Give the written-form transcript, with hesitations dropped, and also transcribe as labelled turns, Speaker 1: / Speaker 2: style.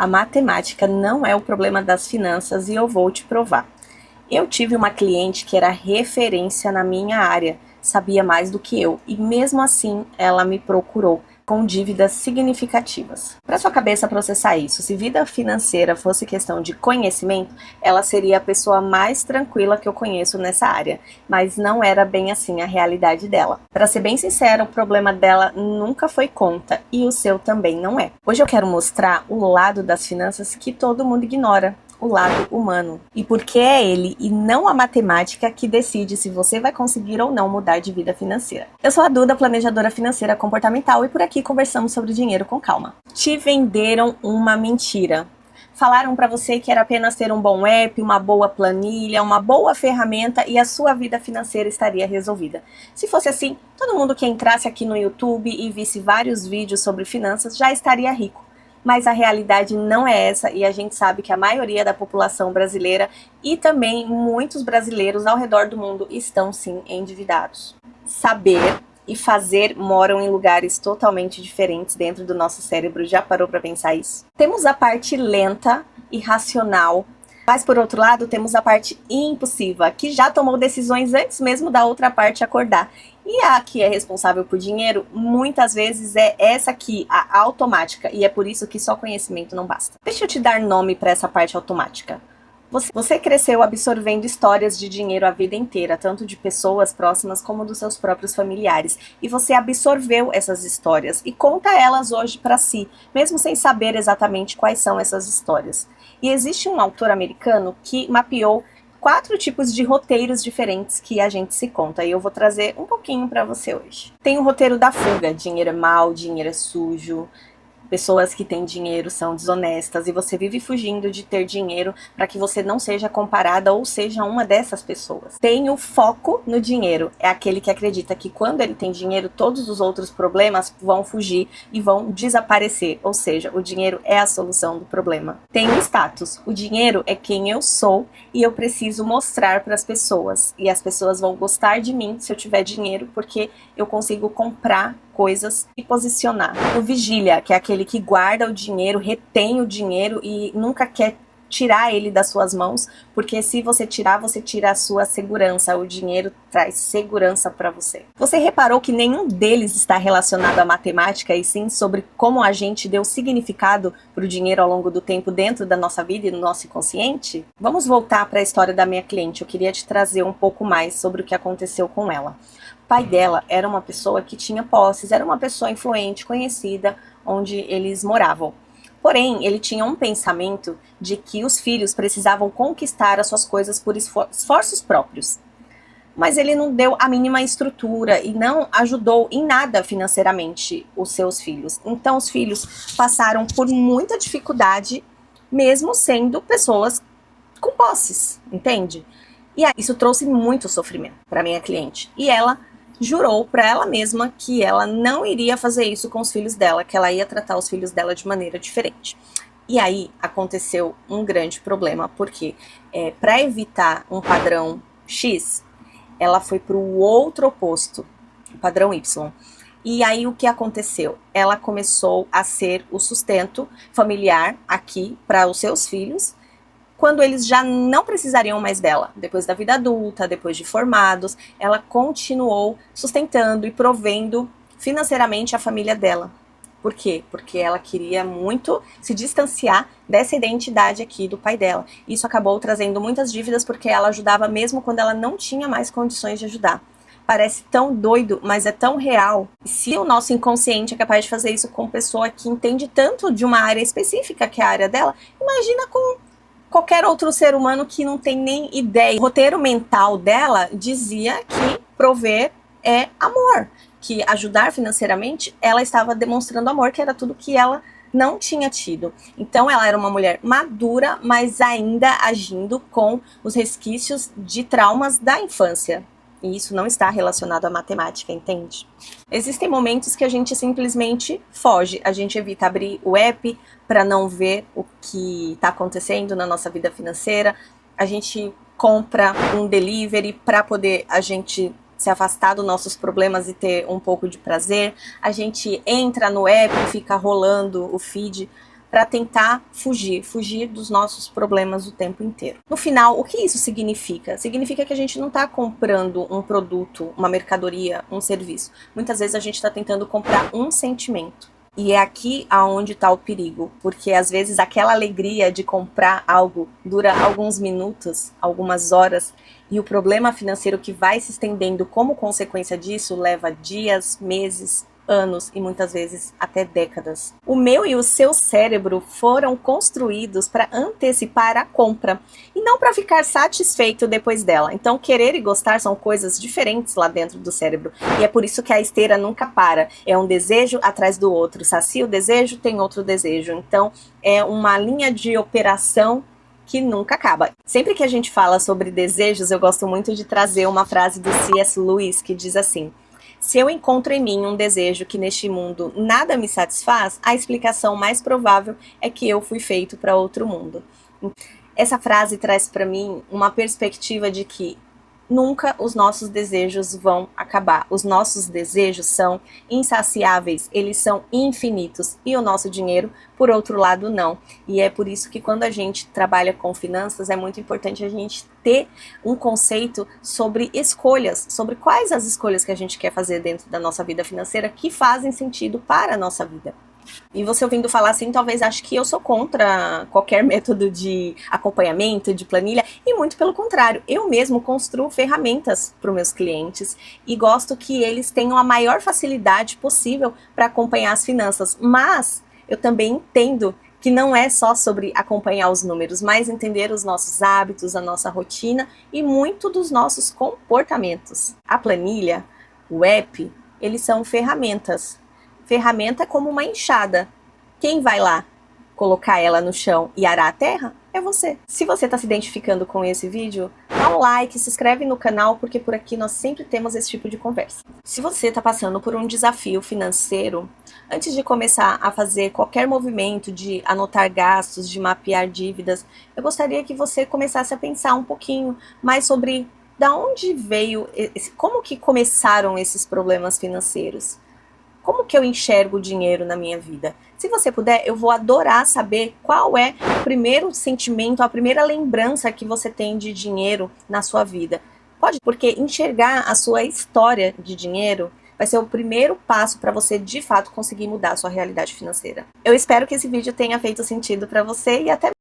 Speaker 1: A matemática não é o problema das finanças e eu vou te provar. Eu tive uma cliente que era referência na minha área, sabia mais do que eu e mesmo assim ela me procurou com dívidas significativas. Para sua cabeça processar isso, se vida financeira fosse questão de conhecimento, ela seria a pessoa mais tranquila que eu conheço nessa área, mas não era bem assim a realidade dela. Para ser bem sincera, o problema dela nunca foi conta e o seu também não é. Hoje eu quero mostrar o lado das finanças que todo mundo ignora. O lado humano. E porque é ele e não a matemática que decide se você vai conseguir ou não mudar de vida financeira. Eu sou a Duda, planejadora financeira comportamental, e por aqui conversamos sobre dinheiro com calma. Te venderam uma mentira. Falaram para você que era apenas ter um bom app, uma boa planilha, uma boa ferramenta e a sua vida financeira estaria resolvida. Se fosse assim, todo mundo que entrasse aqui no YouTube e visse vários vídeos sobre finanças já estaria rico. Mas a realidade não é essa e a gente sabe que a maioria da população brasileira e também muitos brasileiros ao redor do mundo estão sim endividados. Saber e fazer moram em lugares totalmente diferentes dentro do nosso cérebro. Já parou para pensar isso? Temos a parte lenta e racional, mas por outro lado temos a parte impulsiva, que já tomou decisões antes mesmo da outra parte acordar. E a que é responsável por dinheiro, muitas vezes é essa aqui, a automática, e é por isso que só conhecimento não basta. Deixa eu te dar nome para essa parte automática. Você cresceu absorvendo histórias de dinheiro a vida inteira, tanto de pessoas próximas como dos seus próprios familiares. E você absorveu essas histórias e conta elas hoje para si, mesmo sem saber exatamente quais são essas histórias. E existe um autor americano que mapeou 4 tipos de roteiros diferentes que a gente se conta, e eu vou trazer um pouquinho para você hoje. Tem o roteiro da fuga: dinheiro é mau, dinheiro é sujo, pessoas que têm dinheiro são desonestas e você vive fugindo de ter dinheiro para que você não seja comparada ou seja uma dessas pessoas. Tem o foco no dinheiro, é aquele que acredita que quando ele tem dinheiro todos os outros problemas vão fugir e vão desaparecer, ou seja, o dinheiro é a solução do problema. Tem o status: o dinheiro é quem eu sou e eu preciso mostrar para as pessoas, e as pessoas vão gostar de mim se eu tiver dinheiro porque eu consigo comprar coisas e posicionar. O vigília, que é aquele que guarda o dinheiro, retém o dinheiro e nunca quer tirar ele das suas mãos, porque se você tirar, você tira a sua segurança. O dinheiro traz segurança para você. Você reparou que nenhum deles está relacionado à matemática e sim sobre como a gente deu significado para o dinheiro ao longo do tempo dentro da nossa vida e no nosso inconsciente? Vamos voltar para a história da minha cliente. Eu queria te trazer um pouco mais sobre o que aconteceu com ela. O pai dela era uma pessoa que tinha posses, era uma pessoa influente, conhecida, onde eles moravam. Porém, ele tinha um pensamento de que os filhos precisavam conquistar as suas coisas por esforços próprios. Mas ele não deu a mínima estrutura e não ajudou em nada financeiramente os seus filhos. Então, os filhos passaram por muita dificuldade, mesmo sendo pessoas com posses, entende? E aí, isso trouxe muito sofrimento para minha cliente. E ela jurou para ela mesma que ela não iria fazer isso com os filhos dela, que ela ia tratar os filhos dela de maneira diferente. E aí aconteceu um grande problema, porque para evitar um padrão X, ela foi para o outro oposto, o padrão Y. E aí o que aconteceu? Ela começou a ser o sustento familiar aqui para os seus filhos, quando eles já não precisariam mais dela. Depois da vida adulta, depois de formados, ela continuou sustentando e provendo financeiramente a família dela. Por quê? Porque ela queria muito se distanciar dessa identidade aqui do pai dela. Isso acabou trazendo muitas dívidas porque ela ajudava mesmo quando ela não tinha mais condições de ajudar. Parece tão doido, mas é tão real. E se o nosso inconsciente é capaz de fazer isso com pessoa que entende tanto de uma área específica que é a área dela, imagina com qualquer outro ser humano que não tem nem ideia. O roteiro mental dela dizia que prover é amor, que ajudar financeiramente, ela estava demonstrando amor, que era tudo que ela não tinha tido. Então ela era uma mulher madura, mas ainda agindo com os resquícios de traumas da infância. E isso não está relacionado à matemática, entende? Existem momentos que a gente simplesmente foge. A gente evita abrir o app para não ver o que está acontecendo na nossa vida financeira. A gente compra um delivery para poder a gente se afastar dos nossos problemas e ter um pouco de prazer. A gente entra no app e fica rolando o feed para tentar fugir dos nossos problemas o tempo inteiro. No final, o que isso significa? Significa que a gente não está comprando um produto, uma mercadoria, um serviço. Muitas vezes a gente está tentando comprar um sentimento. E é aqui aonde está o perigo, porque às vezes aquela alegria de comprar algo dura alguns minutos, algumas horas, e o problema financeiro que vai se estendendo como consequência disso leva dias, meses, anos e muitas vezes até décadas. O meu e o seu cérebro foram construídos para antecipar a compra e não para ficar satisfeito depois dela. Então, querer e gostar são coisas diferentes lá dentro do cérebro e é por isso que a esteira nunca para. É um desejo atrás do outro. Sacia o desejo, tem outro desejo. Então, é uma linha de operação que nunca acaba. Sempre que a gente fala sobre desejos, eu gosto muito de trazer uma frase do C.S. Lewis que diz assim: se eu encontro em mim um desejo que neste mundo nada me satisfaz, a explicação mais provável é que eu fui feito para outro mundo. Essa frase traz para mim uma perspectiva de que nunca os nossos desejos vão acabar. Os nossos desejos são insaciáveis, eles são infinitos. E o nosso dinheiro, por outro lado, não. E é por isso que quando a gente trabalha com finanças, é muito importante a gente ter um conceito sobre escolhas, sobre quais as escolhas que a gente quer fazer dentro da nossa vida financeira que fazem sentido para a nossa vida. E você ouvindo falar assim, talvez ache que eu sou contra qualquer método de acompanhamento, de planilha, e muito pelo contrário, eu mesmo construo ferramentas para os meus clientes e gosto que eles tenham a maior facilidade possível para acompanhar as finanças, mas eu também entendo que não é só sobre acompanhar os números, mas entender os nossos hábitos, a nossa rotina e muito dos nossos comportamentos. A planilha, o app, eles são ferramentas. Ferramenta é como uma enxada. Quem vai lá colocar ela no chão e arar a terra é você. Se você está se identificando com esse vídeo, dá um like, se inscreve no canal, porque por aqui nós sempre temos esse tipo de conversa. Se você está passando por um desafio financeiro, antes de começar a fazer qualquer movimento de anotar gastos, de mapear dívidas, eu gostaria que você começasse a pensar um pouquinho mais sobre da onde veio, como que começaram esses problemas financeiros. Como que eu enxergo o dinheiro na minha vida? Se você puder, eu vou adorar saber qual é o primeiro sentimento, a primeira lembrança que você tem de dinheiro na sua vida. Pode, porque enxergar a sua história de dinheiro vai ser o primeiro passo para você, de fato, conseguir mudar a sua realidade financeira. Eu espero que esse vídeo tenha feito sentido para você e até